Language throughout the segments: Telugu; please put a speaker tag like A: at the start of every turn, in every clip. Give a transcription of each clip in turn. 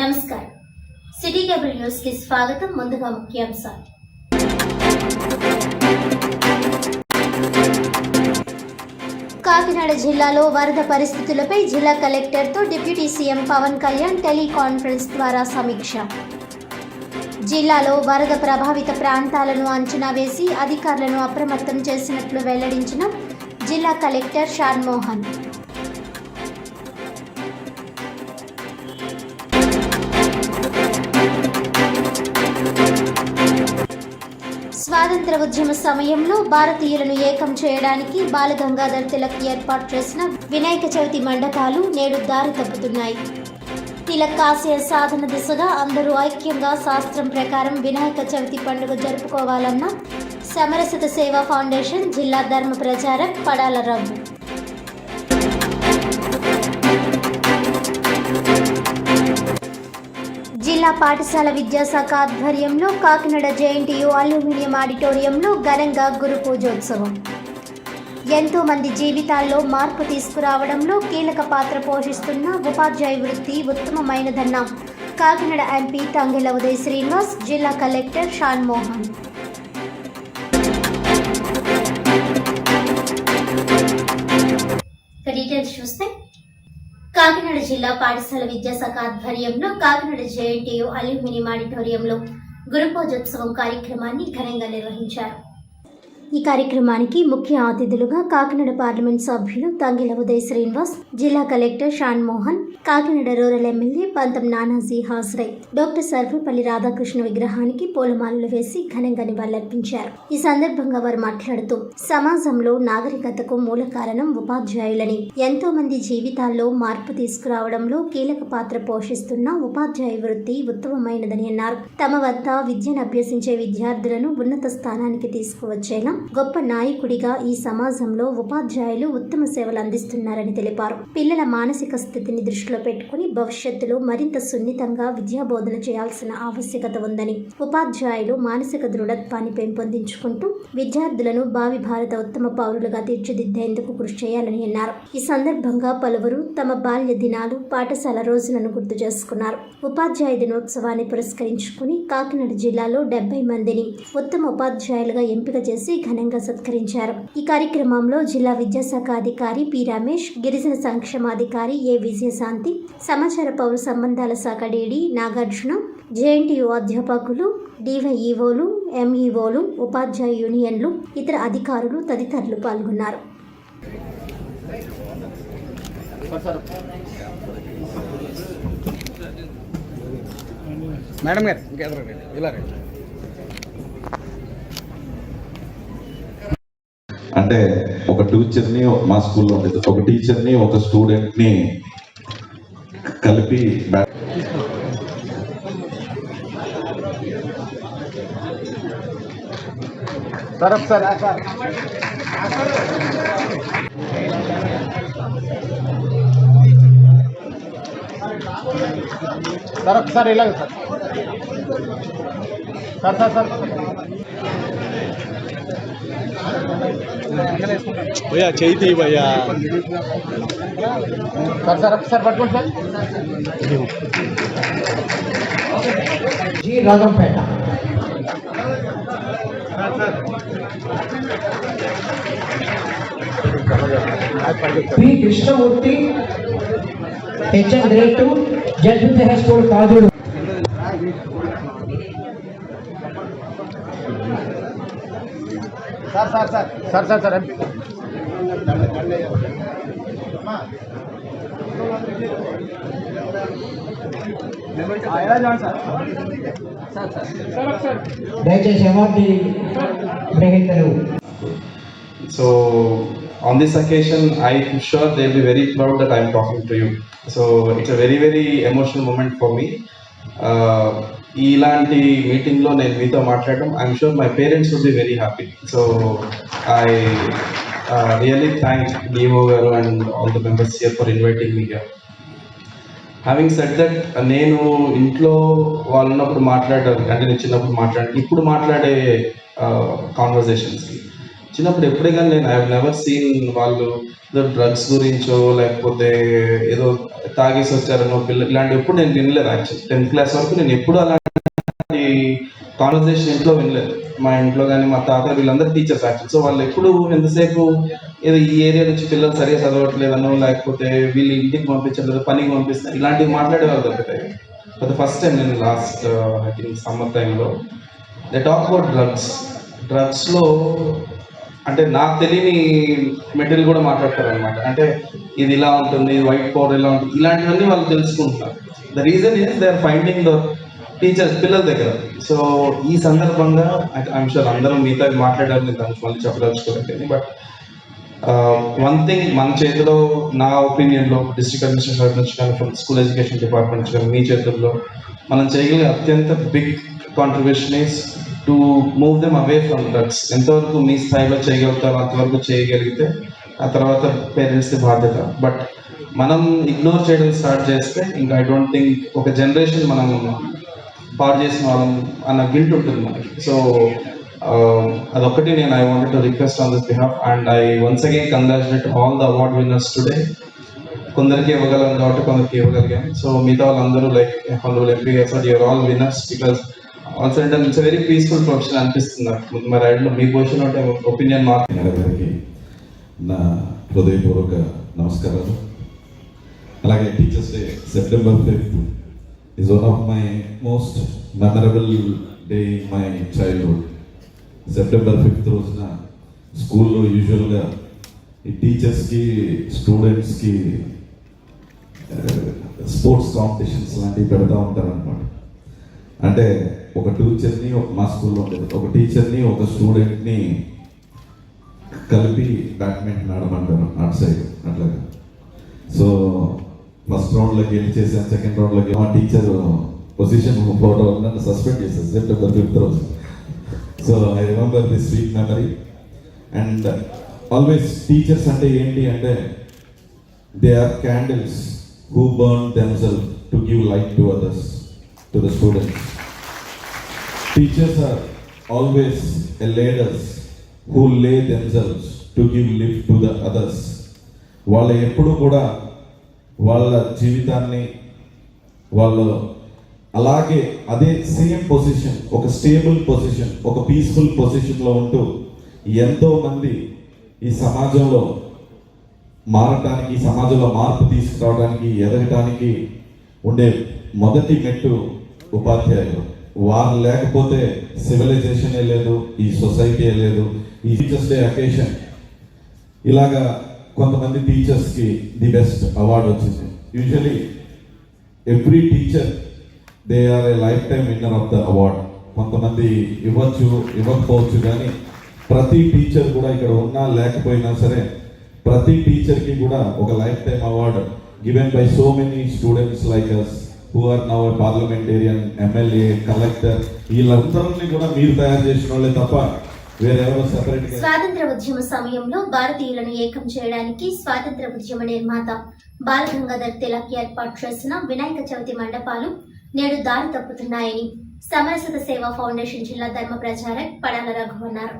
A: నమస్కారం. సిటీ కేబుల్ న్యూస్ కి స్వాగతం. ముందుగా ముఖ్యాంశాలు. కాకినాడ జిల్లాలో వరద పరిస్థితులపై జిల్లా కలెక్టర్తో deputy CM Pawan Kalyan teleconference ద్వారా సమీక్ష. జిల్లాలో వరద ప్రభావిత ప్రాంతాలను అంచనా వేసి అధికారులను అప్రమత్తం చేసినట్లు వెల్లడించిన జిల్లా కలెక్టర్ షాన్మోహన్. స్వాతంత్ర ఉద్యమ సమయంలో భారతీయులను ఏకం చేయడానికి బాలగంగాధర్ తిలక్ ఏర్పాటు చేసిన వినాయక చవితి మండపాలు నేడు దారి తప్పుతున్నాయి. తిలక్ ఆశయ సాధన దిశగా అందరూ ఐక్యంగా శాస్త్రం ప్రకారం వినాయక చవితి పండుగ జరుపుకోవాలన్న సమరసత సేవా ఫౌండేషన్ జిల్లా ధర్మ ప్రచారక్ పడాల రఘు. జిల్లా పాఠశాల విద్యాశాఖ ఆధ్వర్యంలో కాకినాడ జేఎన్టీయూ అల్యూమినియం ఆడిటోరియంలో ఘనంగా గురు పూజోత్సవం. ఎంతో మంది జీవితాల్లో మార్పు తీసుకురావడంలో కీలక పాత్ర పోషిస్తున్న ఉపాధ్యాయ వృత్తి ఉత్తమమైనదన్న కాకినాడ ఎంపీ తంగెల ఉదయ్ శ్రీనివాస్, జిల్లా కలెక్టర్ షాన్మోహన్. డీటెయిల్స్ చూస్తే కాకినాడ జిల్లా పాఠశాల విద్యాశాఖ ఆధ్వర్యంలో కాకినాడ జేఎన్టీయూ అల్యూమినియం ఆడిటోరియంలో గురు పూజోత్సవం కార్యక్రమాన్ని ఘనంగా నిర్వహించారు. ఈ కార్యక్రమానికి ముఖ్య అతిథులుగా కాకినాడ పార్లమెంట్ సభ్యులు తంగెల ఉదయ్ శ్రీనివాస్, జిల్లా collector Shan Mohan, Kakinada rural MLA పంతం నానాజీ హాజరై డాక్టర్ సర్వేపల్లి రాధాకృష్ణ విగ్రహానికి పూలమాలలు వేసి ఘనంగా నివాళులర్పించారు. ఈ సందర్భంగా వారు మాట్లాడుతూ సమాజంలో నాగరికతకు మూల కారణం ఉపాధ్యాయులని, ఎంతో మంది జీవితాల్లో మార్పు తీసుకురావడంలో కీలక పాత్ర పోషిస్తున్న ఉపాధ్యాయ వృత్తి ఉత్తమమైనదని అన్నారు. తమ వద్ద విద్యను అభ్యసించే విద్యార్థులను ఉన్నత స్థానానికి తీసుకువచ్చేలా గొప్ప నాయకుడిగా ఈ సమాజంలో ఉపాధ్యాయులు ఉత్తమ సేవలు అందిస్తున్నారని తెలిపారు. పిల్లల మానసిక స్థితిని దృష్టిలో పెట్టుకుని భవిష్యత్తులో మరింత సున్నితంగా విద్యాబోధన చేయాల్సిన ఆవశ్యకత ఉందని, ఉపాధ్యాయులు మానసిక దృఢత్వాన్ని పెంపొందించుకుంటూ విద్యార్థులను భావి భారత ఉత్తమ పౌరులుగా తీర్చిదిద్దేందుకు కృషి చేయాలని అన్నారు. ఈ సందర్భంగా పలువురు తమ బాల్య దినాలు, పాఠశాల రోజులను గుర్తు చేసుకున్నారు. ఉపాధ్యాయ దినోత్సవాన్ని పురస్కరించుకుని కాకినాడ జిల్లాలో 70 మందిని ఉత్తమ ఉపాధ్యాయులుగా ఎంపిక చేసి ఘనంగా సత్కరించారు. ఈ కార్యక్రమంలో జిల్లా విద్యాశాఖ అధికారి పి రమేష్, గిరిజన సంక్షేమాధికారి ఏ విజయశాంతి, సమాచార పౌర సంబంధాల శాఖ డీడీ నాగార్జున, జేఎన్టీయూ అధ్యాపకులు, డివైఈఓలు, ఎంఈఓలు, ఉపాధ్యాయ యూనియన్లు, ఇతర అధికారులు తదితరులు పాల్గొన్నారు.
B: మేడం గారు
C: అంటే ఒక టీచర్ని మా స్కూల్లో ఉండేది, ఒక టీచర్ని ఒక స్టూడెంట్ని కలిపి
B: సార్ ఇలా సార్ भैया चाहिए थी भैया सर पట్టుకోండి సార్.
D: जी Ragampet P Krishnamurthy HN grade 2 Jayant high school Kadur.
B: Sir
D: దయచేసి అవార్డు గ్రహీతలు.
E: So on this occasion, I'm sure they'll be very proud that I'm talking to you. So it's a very, very emotional moment for me. ఇలాంటి మీటింగ్లో నేను మీతో మాట్లాడడం, I'm sure my parents would be very happy. So I really thank DO garu and all the members here for inviting me here. Having said that, నేను ఇంట్లో వాళ్ళు ఉన్నప్పుడు మాట్లాడాను, అంటే నేను చిన్నప్పుడు ఇప్పుడు మాట్లాడే కాన్వర్జేషన్స్కి చిన్నప్పుడు ఎప్పుడే కానీ నేను ఐ నెవర్ సీన్ వాళ్ళు ఏదో డ్రగ్స్ గురించో లేకపోతే ఏదో తాగేసి వచ్చారనో పిల్లలు ఇలాంటి ఎప్పుడు నేను వినలేదు. యాక్చువల్లీ 10th క్లాస్ వరకు నేను ఎప్పుడు అలాంటి కాన్వర్సేషన్ ఇంట్లో వినలేదు. మా ఇంట్లో కానీ మా తాత వీళ్ళందరూ టీచర్స్ యాక్చువల్. సో వాళ్ళు ఎప్పుడు ఎంతసేపు ఏదో ఈ ఏరియా నుంచి పిల్లలు సరిగా చదవట్లేదనో లేకపోతే వీళ్ళు ఇంటికి పంపించలేదు పనికి పంపిస్తారు ఇలాంటివి మాట్లాడేవాళ్ళు దొరుకుతాయి. ఫర్ ద ఫస్ట్ టైం నేను లాస్ట్ సమ్మర్ టైంలో దే టాక్ అబౌట్ డ్రగ్స్లో అంటే నాకు తెలియని మెటీరియల్ కూడా మాట్లాడతారు అనమాట. అంటే ఇది ఇలా ఉంటుంది, ఇది వైట్ పౌడర్ ఇలా ఉంటుంది, ఇలాంటివన్నీ వాళ్ళు తెలుసుకుంటున్నారు. The reason is they are finding the teachers పిల్లల దగ్గర. సో ఈ సందర్భంగా ఐఎమ్ షూర్ అందరూ మిగతా మాట్లాడారు, నేను దానికి మళ్ళీ చెప్పదలుచుకోలేదు. బట్ వన్ థింగ్ మన చేతిలో నా ఒపీనియన్లో డిస్ట్రిక్ట్ అడ్మినిస్ట్రేషన్ నుంచి కానీ ఫ్రమ్ స్కూల్ ఎడ్యుకేషన్ డిపార్ట్మెంట్ నుంచి కానీ మీ చేతుల్లో మనం చేయగలిగే అత్యంత big contribution is to move them away from drugs. ఎంతవరకు మీ స్థాయిలో చేయగలుగుతారో అంతవరకు చేయగలిగితే ఆ తర్వాత పేరెంట్స్ది బాధ్యత. బట్ మనం ఇగ్నోర్ చేయడం స్టార్ట్ చేస్తే ఇంకా ఐ డోంట్ థింక్ ఒక జనరేషన్ మనం పాడు చేసిన వాళ్ళం అన్న గిల్ట్ ఉంటుంది మనకి. సో అదొక్కటి నేను I wanted to request on this behalf and I once again congratulate all the award winners today. కొందరికి ఇవ్వగలం కాబట్టి కొందరికి ఇవ్వగలిగాం. సో మిగతా వాళ్ళందరూ లైక్ హానరబుల్ ఎంపీ గారు you are all winners because also it's very peaceful profession అనిపిస్తుంది నాకు. మరి ఐడో మీ పొజిషన్ అంటే ఒపీనియన్
C: గారికి నా హృదయపూర్వక నమస్కారాలు. అలాగే teachers day September 5th is one of my most memorable day in my childhood. September 5th రోజున స్కూల్లో యూజువల్గా ఈ టీచర్స్కి స్టూడెంట్స్కి స్పోర్ట్స్ కాంపిటీషన్స్ లాంటివి పెడతా ఉంటారనమాట. అంటే ఒక టీచర్ని మా స్కూల్లో ఉండేది ఒక టీచర్ని ఒక స్టూడెంట్ని కలిపి బ్యాడ్మింటన్ ఆడమంటారు అటు సైడ్ అట్లాగా. సో ఫస్ట్ రౌండ్లో గెలిచేసాను, సెకండ్ రౌండ్లో మా టీచర్ పొజిషన్ ఫోటో నన్ను సస్పెండ్ చేశారు సెప్టెంబర్ 5th రోజు. So I remember this sweet memory. And always teachers అంటే ఏంటి అంటే they are candles who burn themselves to give light to others, to the students. Teachers are always a leaders who lay themselves to give lift to the others. వాళ్ళు ఎప్పుడు కూడా వాళ్ళ జీవితాన్ని వాళ్ళు అలాగే అదే సేమ్ పొజిషన్, ఒక స్టేబుల్ పొజిషన్, ఒక పీస్ఫుల్ పొజిషన్లో ఉంటూ ఎంతోమంది ఈ సమాజంలో మారటానికి, సమాజంలో మార్పు తీసుకురావడానికి, ఎదగటానికి ఉండే మొదటి మెట్టు ఉపాధ్యాయులు. వారు లేకపోతే సివిలైజేషనే లేదు, ఈ సొసైటీ లేదు. ఈ టీచర్స్ డే అకేషన్ ఇలాగా కొంతమంది టీచర్స్కి ది బెస్ట్ అవార్డు వచ్చింది. Usually every teacher they are a lifetime winner of the award. కొంతమంది ఇవ్వచ్చు, ఇవ్వకపోవచ్చు, కానీ ప్రతి టీచర్ కూడా ఇక్కడ ఉన్నా లేకపోయినా సరే ప్రతి టీచర్కి కూడా ఒక lifetime award given by so many students like us who are now a parliamentarian, MLA, collector. వీళ్ళందరినీ కూడా మీరు తయారు చేసిన వాళ్ళే తప్ప వేరెవరో సెపరేట్.
A: స్వాతంత్ర ఉద్యమ సమయంలో భారతీయులను ఏకం చేయడానికి స్వాతంత్ర ఉద్యమ నిర్మాత బాల గంగాధర్ తిలక్ ఏర్పాటు చేసిన వినాయక చవితి మండపాలు నేడు దారి తప్పుతున్నాయని సమరసత సేవా ఫౌండేషన్ జిల్లా ధర్మ ప్రచారక్ పడాల రఘు అన్నారు.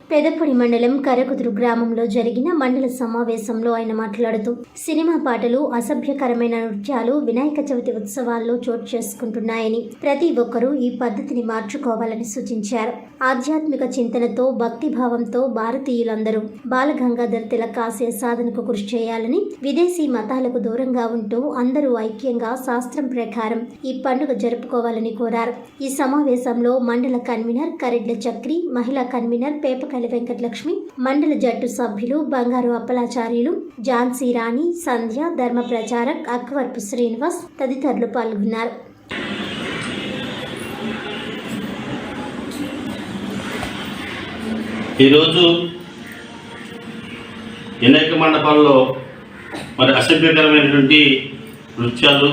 A: పెదపొడి మండలం కరకుదురు గ్రామంలో జరిగిన మండల సమావేశంలో ఆయన మాట్లాడుతూ సినిమా పాటలు, అసభ్యకరమైన నృత్యాలు వినాయక చవితి ఉత్సవాల్లో చోటు చేసుకుంటున్నాయని, ప్రతి ఒక్కరూ ఈ పద్ధతిని మార్చుకోవాలని సూచించారు. ఆధ్యాత్మిక చింతనతో, భక్తిభావంతో భారతీయులందరూ బాల గంగాధర్ తిలక్ ఆశయ సాధనకు కృషి చేయాలని, విదేశీ మతాలకు దూరంగా ఉంటూ అందరూ ఐక్యంగా శాస్త్రం ప్రకారం ఈ పండుగ జరుపుకోవాలని కోరారు. ఈ సమావేశంలో మండల కన్వీనర్ కరెడ్ల చక్రి, మహిళా కన్వీనర్ పేపకల్లి వెంకటలక్ష్మి, మండల జట్టు సభ్యులు బంగారు అప్పలాచార్యులు, ఝాన్సీ రాణి, సంధ్య, ధర్మ ప్రచారక్ అక్వర్పు శ్రీనివాస్ తదితరులు పాల్గొన్నారు.
F: ఈరోజు వినాయక మండపాల్లో మరి అసభ్యకరమైనటువంటి నృత్యాలు,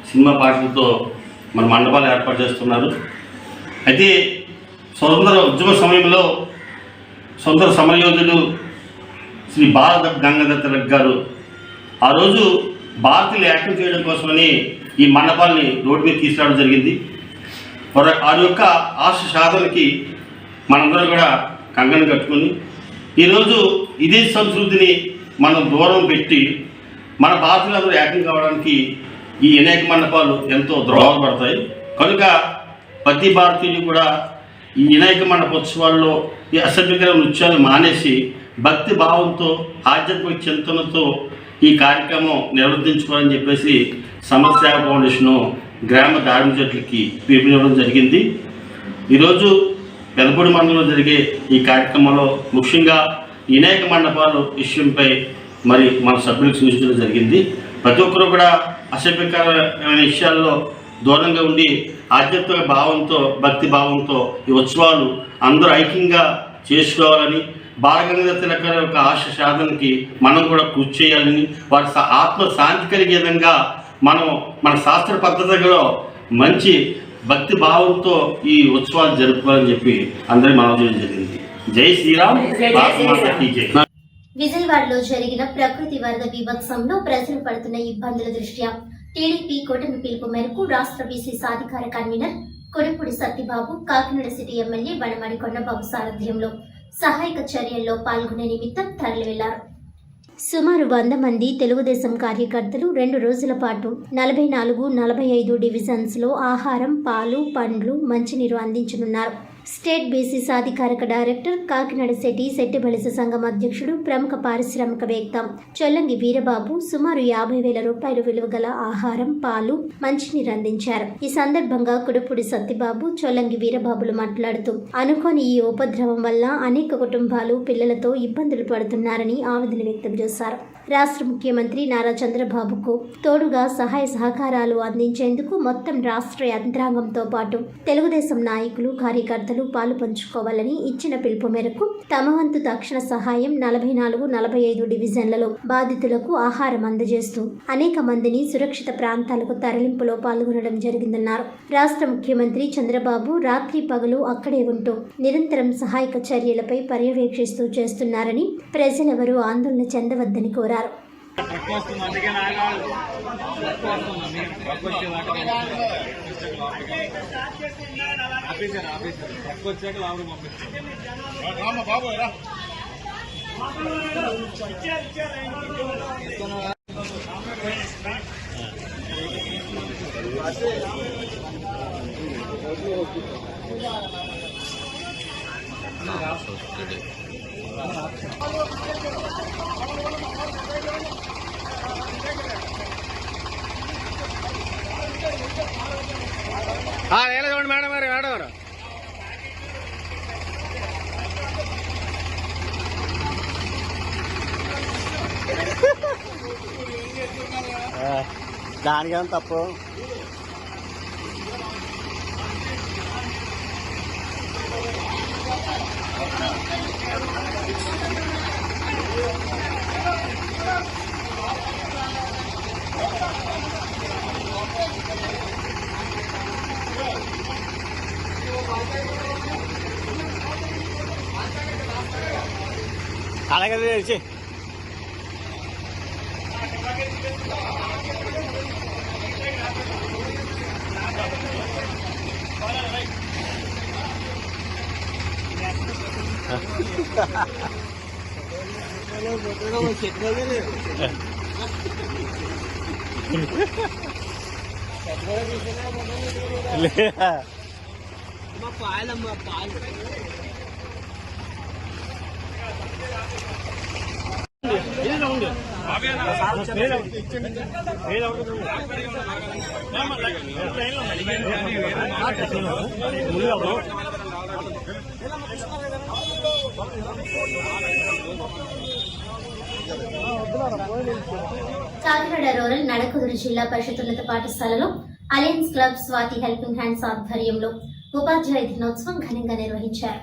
F: సినిమా పాటలతో మన మండపాలు ఏర్పాటు చేస్తున్నారు. అయితే స్వతంత్ర ఉద్యమ సమయంలో స్వతంత్ర సమరయోధుడు శ్రీ బాల గంగాధర్ తిలక్ గారు ఆ రోజు భారతీయులు ఏకం చేయడం కోసమని ఈ మండపాలని రోడ్డు మీద తీసుకురావడం జరిగింది. వారి యొక్క ఆశ సాధనకి మనందరం కూడా కంగనం కట్టుకొని ఈరోజు ఇదే సంస్కృతిని మనం దూరం పెట్టి మన భారతీయులందరూ ఏకం కావడానికి ఈ వినాయక మండపాలు ఎంతో దోహదపడతాయి. కనుక ప్రతి భారతీయుడు కూడా ఈ వినాయక మండపోత్సవాల్లో ఈ అసభ్యకర నృత్యాలు మానేసి భక్తి భావంతో ఆధ్యాత్మిక చింతనతో ఈ కార్యక్రమం నిర్వర్తించుకోవాలని చెప్పేసి సమస్య ఫౌండేషను గ్రామ ధార్మికులకి పిలుపునివ్వడం జరిగింది. ఈరోజు పెదపూడి మండలంలో జరిగే ఈ కార్యక్రమంలో ముఖ్యంగా వినాయక మండపాలు విషయంపై మరి మన సభ్యులకు సూచించడం జరిగింది. ప్రతి ఒక్కరూ కూడా అసభ్యకరమైన విషయాల్లో దూరంగా ఉండి ఆధ్యాత్మిక భావంతో భక్తి భావంతో ఈ ఉత్సవాలు అందరూ ఐక్యంగా చేసుకోవాలని, బాలగంగాధర తిలక్ గారి యొక్క ఆశ సాధనకి మనం కూడా కృషి చేయాలని, వారి ఆత్మ శాంతి కలిగే విధంగా మనం మన శాస్త్ర పద్ధతిలో మంచి భక్తి భావంతో ఈ ఉత్సవాలు జరుపుకోవాలని చెప్పి అందరికీ మనం చేయడం జరిగింది. జై శ్రీరామ్.
A: విజయవాడలో జరిగిన ప్రకృతి వరద బీభత్సంలో ప్రజలు పడుతున్న ఇబ్బందుల దృష్ట్యా టీడీపీ కూటమి పిలుపు మేరకు రాష్ట్ర బీసీ సాధికార convener Kodupudi Satyababu, Kakinada city MLA Vanamadi Kondababu సారథ్యంలో సహాయక చర్యల్లో పాల్గొనే నిమిత్తం తరలి వెళ్లారు. సుమారు 100 మంది తెలుగుదేశం కార్యకర్తలు 2 రోజుల పాటు 44, 45 డివిజన్స్లో ఆహారం, పాలు, పండ్లు, మంచినీరు అందించనున్నారు. స్టేట్ బీసీ సాధికారక డైరెక్టర్, కాకినాడ సిటీ సెట్టిబలిస సంఘం అధ్యక్షుడు, ప్రముఖ పారిశ్రామికవేత్త చొల్లంగి వీరబాబు సుమారు 50,000 రూపాయలు విలువ గల ఆహారం, పాలు, మంచినీరు అందించారు. ఈ సందర్భంగా కొడుపూడి సత్యబాబు, చొల్లంగి వీరబాబులు మాట్లాడుతూ అనుకోని ఈ ఉపద్రవం వల్ల అనేక కుటుంబాలు పిల్లలతో ఇబ్బందులు పడుతున్నారని ఆవేదన వ్యక్తం చేశారు. రాష్ట్ర ముఖ్యమంత్రి నారా చంద్రబాబుకు తోడుగా సహాయ సహకారాలు అందించేందుకు మొత్తం రాష్ట్ర యంత్రాంగంతో పాటు తెలుగుదేశం నాయకులు, కార్యకర్తలు పాలు పంచుకోవాలని ఇచ్చిన పిలుపు మేరకు తమ వంతు తక్షణ సహాయం 44, 45 డివిజన్లలో బాధితులకు ఆహారం అందజేస్తూ అనేక మందిని సురక్షిత ప్రాంతాలకు తరలింపులో పాల్గొనడం జరిగిందన్నారు. రాష్ట్ర ముఖ్యమంత్రి చంద్రబాబు రాత్రి పగలు అక్కడే ఉంటూ నిరంతరం సహాయక చర్యలపై పర్యవేక్షిస్తూ చేస్తున్నారని, ప్రజలెవరూ ఆందోళన చెందవద్దని కోరారు.
B: మేడం గారు దానికేం తప్పు. అలాగే తెచ్చి పాలమ్మ పాలు
A: కాకినాడ రూరల్ నడకుదురు జిల్లా పరిషత్ ఉన్నత పాఠశాలలో alliance club Swathi helping hands ఆధ్వర్యంలో ఉపాధ్యాయ దినోత్సవం ఘనంగా నిర్వహించారు.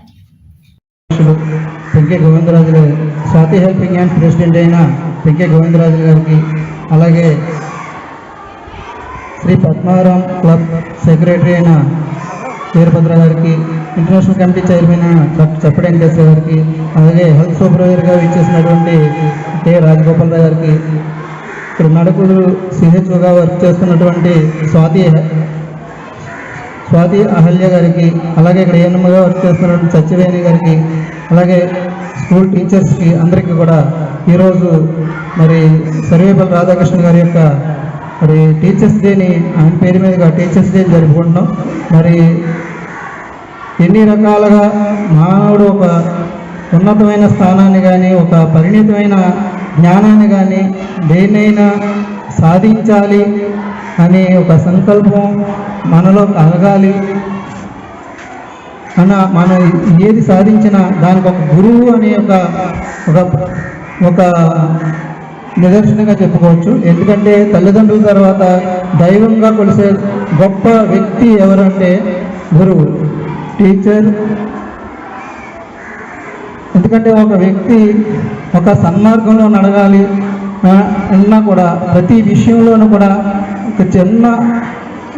D: పెంకే గోవిందరాజు గారు, స్వాతి హెల్పింగ్ హ్యాండ్ ప్రెసిడెంట్ అయిన పెంకే గోవిందరాజు గారికి, అలాగే శ్రీ పద్మారాం క్లబ్ సెక్రటరీ అయిన వీరభద్ర గారికి, ఇంటర్నేషనల్ కమిటీ చైర్మన్ చప్పటి వెంకటేశ్వర గారికి, అలాగే హెల్త్ సూపర్వైజర్గా ఇచ్చేసినటువంటి కె రాజగోపాలరావు గారికి, ఇక్కడ నడకుడు సిహెచ్ఓగా వర్క్ చేస్తున్నటువంటి స్వాతి అహల్య గారికి, అలాగే ఇక్కడ ఏఎన్ఎంగా వర్క్ చేస్తున్నటువంటి సత్యవేణి గారికి, అలాగే స్కూల్ టీచర్స్కి అందరికీ కూడా ఈరోజు మరి సర్వేపల్లి రాధాకృష్ణ గారి యొక్క మరి టీచర్స్ డేని ఆయన పేరు మీదుగా టీచర్స్ డేని జరుపుకుంటున్నాం. మరి ఎన్ని రకాలుగా మానవుడు ఒక ఉన్నతమైన స్థానాన్ని కానీ, ఒక పరిణితమైన జ్ఞానాన్ని కానీ, దేన్నైనా సాధించాలి అనే ఒక సంకల్పం మనలో కలగాలి అన్న, మనం ఏది సాధించినా దానికి ఒక గురువు అనే ఒక నిదర్శనంగా చెప్పుకోవచ్చు. ఎందుకంటే తల్లిదండ్రుల తర్వాత దైవంగా కొలిసే గొప్ప వ్యక్తి ఎవరంటే గురువు, టీచర్. ఎందుకంటే ఒక వ్యక్తి ఒక సన్మార్గంలో నడగాలి అన్నా కూడా ప్రతి విషయంలోనూ కూడా ఒక చిన్న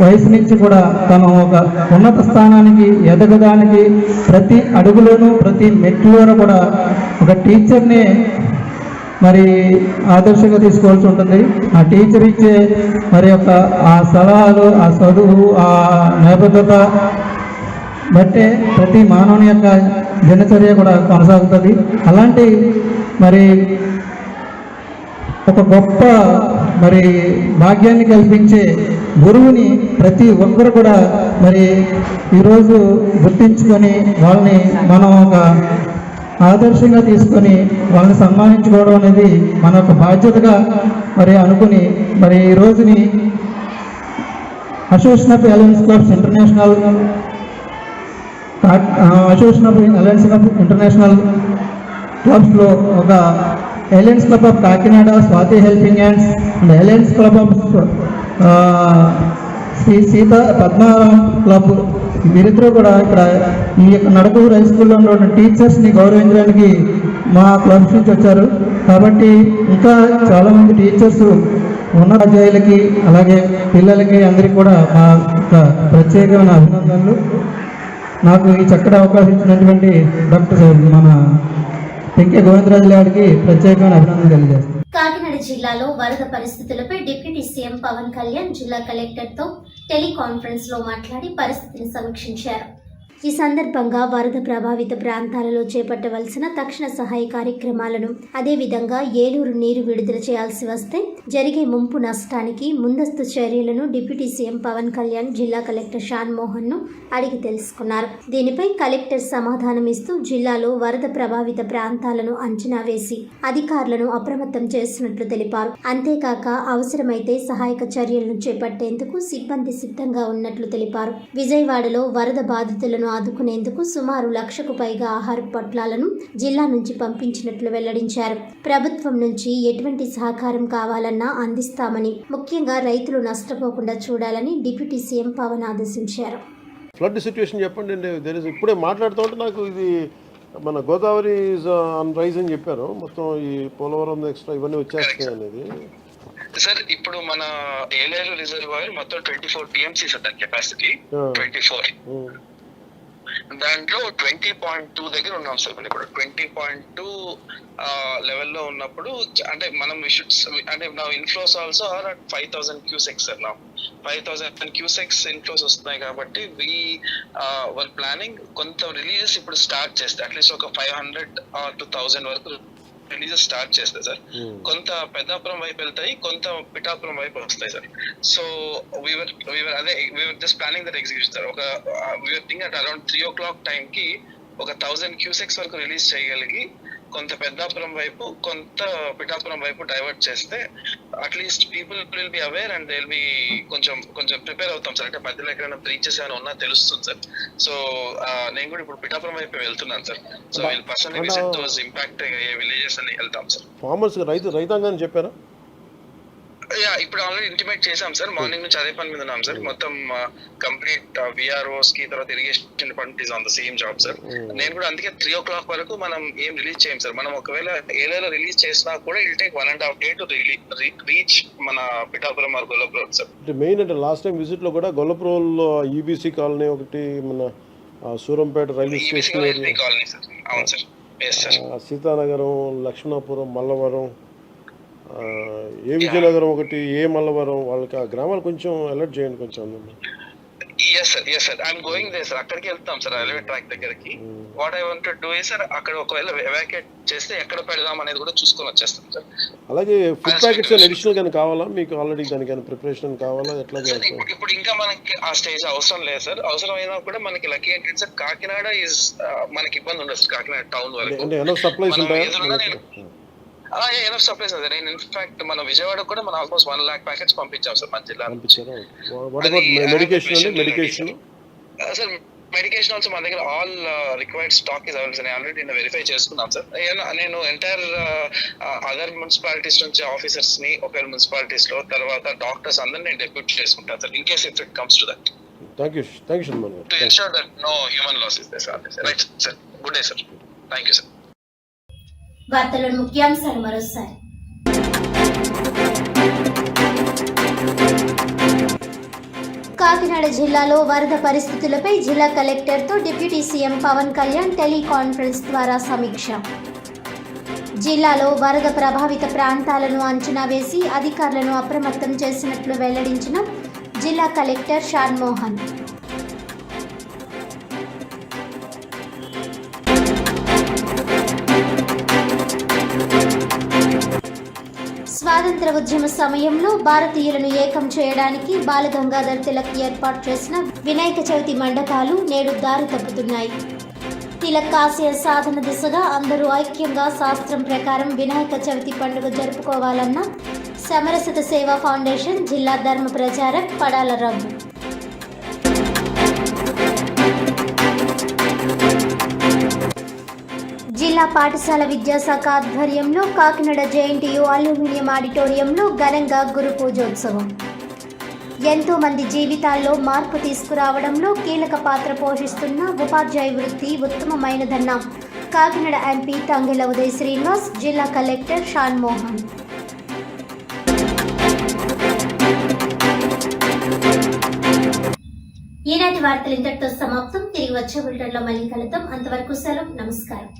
D: వయసు నుంచి కూడా తను ఒక ఉన్నత స్థానానికి ఎదగడానికి ప్రతి అడుగులోనూ ప్రతి మెట్టులోనూ కూడా ఒక టీచర్ని మరి ఆదర్శంగా తీసుకోవాల్సి ఉంటుంది. ఆ టీచర్ ఇచ్చే మరి యొక్క ఆ సలహాలు, ఆ చదువు, ఆ నిబద్ధత బట్టే ప్రతి మానవుని యొక్క దినచర్య కూడా కొనసాగుతుంది. అలాంటి మరి ఒక గొప్ప మరి భాగ్యాన్ని కల్పించే గురువుని ప్రతి ఒక్కరు కూడా మరి ఈరోజు గుర్తించుకొని వాళ్ళని మనం ఒక ఆదర్శంగా తీసుకొని వాళ్ళని సన్మానించుకోవడం అనేది మన యొక్క బాధ్యతగా మరి అనుకుని మరి ఈ రోజుని association of alliance clubs international క్లబ్స్లో ఒక alliance club of Kakinada, Swathi helping hands and alliance club of Shri Sita Padmanabham club, వీరిద్దరూ కూడా ఇక్కడ ఈ యొక్క నడకూరు హై స్కూల్లో ఉన్న టీచర్స్ని గౌరవించడానికి మా క్లబ్స్ నుంచి వచ్చారు. కాబట్టి ఇంకా చాలామంది టీచర్స్ ఉపాధ్యాయులకి అలాగే పిల్లలకి అందరికీ కూడా మా యొక్క ప్రత్యేకమైన అభినందనలు. నాకు ఈ చక్కటి అవకాశం ఇచ్చినటువంటి డాక్టర్ మన వెంకే గోవిందరాజు గారికి ప్రత్యేకమైన అభినందనలు తెలియజేస్తాను.
A: కాకినాడ జిల్లాలో వరద పరిస్థితులపై డిప్యూటీ సీఎం పవన్ కళ్యాణ్ జిల్లా కలెక్టర్తో టెలికాన్ఫరెన్స్ లో మాట్లాడి పరిస్థితిని సమీక్షించారు. ఈ సందర్భంగా వరద ప్రభావిత ప్రాంతాలలో చేపట్టవలసిన తక్షణ సహాయ కార్యక్రమాలను, అదేవిధంగా ఏలూరు నీరు విడుదల చేయాల్సి వస్తే జరిగే ముంపు నష్టానికి ముందస్తు చర్యలను డిప్యూటీ సీఎం పవన్ కళ్యాణ్ జిల్లా కలెక్టర్ షాన్ మోహన్ ను అడిగి తెలుసుకున్నారు. దీనిపై కలెక్టర్ సమాధానం ఇస్తూ జిల్లాలో వరద ప్రభావిత ప్రాంతాలను అంచనా వేసి అధికారులను అప్రమత్తం చేస్తున్నట్లు తెలిపారు. అంతేకాక అవసరమైతే సహాయక చర్యలను చేపట్టేందుకు సిబ్బంది సిద్ధంగా ఉన్నట్లు తెలిపారు. విజయవాడలో వరద బాధితులను ఆదుకునేందుకు సుమారు 1,00,000కు పైగా ఆహార పొట్లాలను జిల్లా నుంచి పంపించినట్లు వెల్లడించారు. ప్రభుత్వం నుంచి ఎటువంటి సహకారం కావాలన్నా అందిస్తామని, ముఖ్యంగా రైతులు నష్టపోకుండా చూడాలని డిప్యూటీ సీఎం పవన్ ఆదేశించారు.
G: ఫ్లడ్ సిచ్యువేషన్ చెప్పండి అండి. ఇప్పుడే మాట్లాడుతూ ఉంటే నాకు ఇది మన గోదావరి ఆన్ రైజ్ అని చెప్పారు. మొత్తం ఈ పోలవరం ఎక్స్ట్రా ఇవన్నీ వచ్చేస్తాయి అనేది.
H: సార్ ఇప్పుడు మన ఏలేరు రిజర్వాయర్ మొత్తం 24 TMC సార్ దాని కెపాసిటీ 24. దాంట్లో 20.2 దగ్గర ఉన్నాం సార్. ఇప్పుడు 20.2 లెవెల్లో ఉన్నప్పుడు అంటే మనం అంటే నా inflows also are at 5,000 cusecs sir. నా 5,000 క్యూసెక్స్ ఇన్ఫ్లోస్ వస్తున్నాయి కాబట్టి వర్ ప్లానింగ్ కొంత రిలీజెస్ ఇప్పుడు స్టార్ట్ చేస్తే అట్లీస్ట్ ఒక 500 to 1,000 వరకు రిలీజెస్ స్టార్ట్ చేస్తాయి సార్. కొంత పెద్దాపురం వైపు వెళ్తాయి, కొంత పిఠాపురం వైపు వస్తాయి sir. So we are just planning that execution sir. We are thinking at around 3 o'clock టైంకి ఒక 1,000 క్యూసెక్స్ వరకు రిలీజ్ చేయగలిగి కొంత పెద్దాపురం వైపు, కొంత పిఠాపురం వైపు డైవర్ట్ చేస్తే at least people will be aware and they will be కొంచెం ప్రిపేర్ అవుతాం సార్. అంటే మధ్యలో ఎక్కడైనా బ్రీచెస్ ఏమైనా ఉన్నా తెలుస్తుంది సార్. సో నేను కూడా ఇప్పుడు పిఠాపురం వైపు వెళ్తున్నాను సార్. సో వీళ్ళు పర్సనలీ విజిట్ దోస్ ఇంపాక్ట్ అయ్యే విలేజెస్ అని వెళ్తాం సార్.
G: ఫార్మర్స్ రైతాంగాన్ని చెప్పారా?
H: ఇప్పుడు ఆల్రెడీ ఇంటిమేట్ చేసాం సార్. మార్నింగ్ నుంచి అదే పని మీద ఉన్నాం సార్. మొత్తం కంప్లీట్ విఆర్ఓస్ కి, తర్వాత irrigation department is on the same job sir. నేను కూడా అందుకే 3 o'clock వరకు మనం ఏం రిలీజ్ చేయం సార్. మనం ఒకవేళ ఏరియాలో రిలీజ్ చేసినా కూడా it'll take 1.5 day to reach మన Pithapuram or Gollapuram sir.
G: Main అంటే లాస్ట్ టైం విజిట్ లో కూడా గొల్లపురంలో ఈబీసీ కాలనీ ఒకటి, మన Surampeta railway station
H: colony sir. అవును సార్.
G: సీతానగరం, లక్ష్మణాపురం, మల్లవరం, ఏ విజయనగరం ఒకటి, ఏ మల్లవరం, వాళ్ళకి ఆ గ్రామాలు కొంచెం అలర్ట్ చేయండి కొంచెం.
H: Yes sir I'm going there sir, అక్కడికి వెళ్తాం సార్ రైల్వే ట్రాక్ దగ్గరికి. What I want to do is sir, అక్కడ ఒకవేళ ఎవాక్యుయేట్ చేస్తే ఎక్కడ పెడదాం అనేది కూడా చూసుకొని వచ్చేస్తాం సార్.
G: అలాగే ఫుడ్ ప్యాకెట్స్ అడిషనల్ గానీ కావాలా మీకు? ఆల్రెడీ దానికైనా ప్రిపరేషన్ కావాలా? ఎట్లా
H: సార్ ఇప్పుడు ఇంకా మనకి ఆ స్టేజ్ అవసరం లేదు సార్. అవసరం అయినా కూడా మనకి లక్కీ ఏంటంటే సార్, కాకినాడ ఈజ్ మనకి ఇబ్బంది ఉండదు సార్. కాకినాడ టౌన్ వరకు
G: అంటే ఎనఫ్ సప్లైస్ ఉంటాయా?
H: ఎనఫ్ సప్లైస్ అదే. నేను ఇన్ఫాక్ట్ మన విజయవాడ కూడా మనం ఆల్మోస్ట్ 1 lakh ప్యాకెట్స్ పంపించాం సార్ మన జిల్లా.
G: మెడికేషన్
H: సార్ మెడికేషన్ ఆల్సో మన దగ్గర all required stock is available. నేను ఆల్రెడీ నేను వెరిఫై చేసుకున్నాను సార్. నేను ఎంటైర్ అదర్ మున్సిపాలిటీస్ నుంచి ఆఫీసర్స్ ని, ఒకవేళ మున్సిపాలిటీస్ లో తర్వాత డాక్టర్స్ అందరినీ నేను డెప్యూట్ చేసుకుంటాను sir, in case if it comes to that.
G: Thank you Shanmukh garu.
H: To ensure that no human loss is there sir. Right sir, good day sir. Thank you sir.
A: వార్తలను ముఖ్యాంశాలు మరోసారి. కాకినాడ జిల్లాలో వరద పరిస్థితులపై జిల్లా కలెక్టర్తో deputy CM Pawan Kalyan teleconference ద్వారా సమీక్ష. జిల్లాలో వరద ప్రభావిత ప్రాంతాలను అంచనా వేసి అధికారులను అప్రమత్తం చేసినట్లు వెల్లడించిన జిల్లా కలెక్టర్ షాన్మోహన్. స్వాతంత్ర ఉద్యమ సమయంలో భారతీయులను ఏకం చేయడానికి బాలగంగాధర్ తిలక్ ఏర్పాటు చేసిన వినాయక చవితి మండపాలు నేడు దారి తప్పుతున్నాయి. తిలక్ ఆశయ సాధన దిశగా అందరూ ఐక్యంగా శాస్త్రం ప్రకారం వినాయక చవితి పండుగ జరుపుకోవాలన్న సమరసత సేవా ఫౌండేషన్ జిల్లా ధర్మ ప్రచారక్ పడాల రఘు. జిల్లా పాఠశాల విద్యాశాఖ ఆధ్వర్యంలో కాకినాడ జేఎన్టీయూ అల్యూమినియం ఆడిటోరియంలో ఘనంగా గురు పూజోత్సవం. ఎంతో మంది జీవితాల్లో మార్పు తీసుకురావడంలో కీలక పాత్ర పోషిస్తున్న ఉపాధ్యాయ వృత్తి ఉత్తమమైనదన్న కాకినాడ ఎంపీ తంగెల ఉదయ్ శ్రీనివాస్, జిల్లా కలెక్టర్ షాన్మోహన్. ఈనాటి వార్తలు ఇంతటితో సమాప్తం. తిరిగి వచ్చే బులెటిన్లో మళ్ళీ కలుద్దాం. అంతవరకు సెలవు. నమస్కారం.